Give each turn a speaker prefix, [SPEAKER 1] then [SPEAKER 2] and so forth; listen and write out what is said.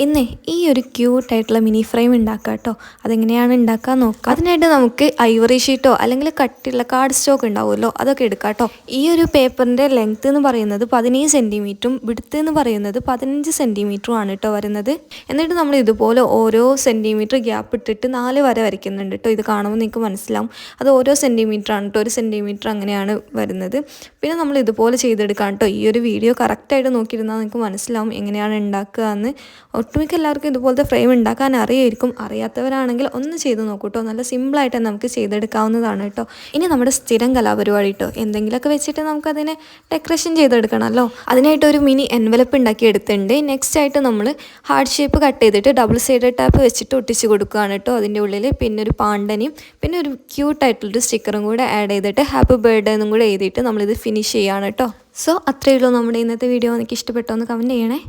[SPEAKER 1] ഇന്ന് ഈ ഒരു ക്യൂട്ടായിട്ടുള്ള മിനി ഫ്രെയിം ഉണ്ടാക്കാം കേട്ടോ. അതെങ്ങനെയാണ് ഉണ്ടാക്കാൻ നോക്കാം. അതിനായിട്ട് നമുക്ക് ഐവറി ഷീറ്റോ അല്ലെങ്കിൽ കട്ടിയുള്ള കാർഡ് സ്റ്റോക്ക് ഉണ്ടാവുമല്ലോ, അതൊക്കെ എടുക്കാം കേട്ടോ. ഈ ഒരു പേപ്പറിൻ്റെ ലെങ്ത്ത് എന്ന് പറയുന്നത് 17 സെൻറ്റിമീറ്ററും വിഡ്ത്ത് എന്ന് പറയുന്നത് 15 സെൻറ്റിമീറ്ററും ആണ് കേട്ടോ വരുന്നത്. എന്നിട്ട് നമ്മൾ ഇതുപോലെ ഓരോ സെൻറ്റിമീറ്റർ ഗ്യാപ്പ് ഇട്ടിട്ട് 4 വര വരയ്ക്കുന്നുണ്ട് കേട്ടോ. ഇത് കാണുമ്പോൾ നിങ്ങൾക്ക് മനസ്സിലാവും അത് ഓരോ സെൻറ്റിമീറ്റർ ആണ് കേട്ടോ. 1 സെൻറ്റിമീറ്റർ അങ്ങനെയാണ് വരുന്നത്. പിന്നെ നമ്മൾ ഇതുപോലെ ചെയ്തെടുക്കാം കേട്ടോ. ഈ ഒരു വീഡിയോ കറക്റ്റായിട്ട് നോക്കിയിരുന്നാൽ നിങ്ങൾക്ക് മനസ്സിലാവും എങ്ങനെയാണ് ഉണ്ടാക്കുക എന്ന്. ഒട്ടുമിക്ക എല്ലാവർക്കും ഇതുപോലത്തെ ഫ്രെയിം ഉണ്ടാക്കാൻ അറിയായിരിക്കും. അറിയാത്തവരാണെങ്കിൽ ഒന്ന് ചെയ്ത് നോക്കൂ കേട്ടോ. നല്ല സിമ്പിളായിട്ട് നമുക്ക് ചെയ്തെടുക്കാവുന്നതാണ് കേട്ടോ. ഇനി നമ്മുടെ സ്ഥിരം കലാപരിപാടി കേട്ടോ. എന്തെങ്കിലുമൊക്കെ വെച്ചിട്ട് നമുക്കതിനെ ഡെക്കറേഷൻ ചെയ്തെടുക്കണമല്ലോ. അതിനായിട്ട് ഒരു മിനി എൻവലപ്പ് ഉണ്ടാക്കി എടുത്തിട്ടുണ്ട്. നെക്സ്റ്റ് ആയിട്ട് നമ്മൾ ഹാർട്ട് ഷേപ്പ് കട്ട് ചെയ്തിട്ട് ഡബിൾ സൈഡ് ടാപ്പ് വെച്ചിട്ട് ഒട്ടിച്ച് കൊടുക്കുകയാണ് കേട്ടോ. അതിൻ്റെ ഉള്ളിൽ പിന്നെ ഒരു പാണ്ടനെയും പിന്നെ ഒരു ക്യൂട്ടായിട്ടുള്ളൊരു സ്റ്റിക്കറും കൂടെ ആഡ് ചെയ്തിട്ട് ഹാപ്പി ബർത്ത്ഡേ എന്നും കൂടെ എഴുതിയിട്ട് നമ്മളിത് ഫിനിഷ് ചെയ്യുകയാണ് കേട്ടോ. സോ അത്രയേ ഉള്ളൂ നമ്മുടെ ഇന്നത്തെ വീഡിയോ. എനിക്ക് ഇഷ്ടപ്പെട്ടോ എന്ന് കമൻറ്റ് ചെയ്യണേ.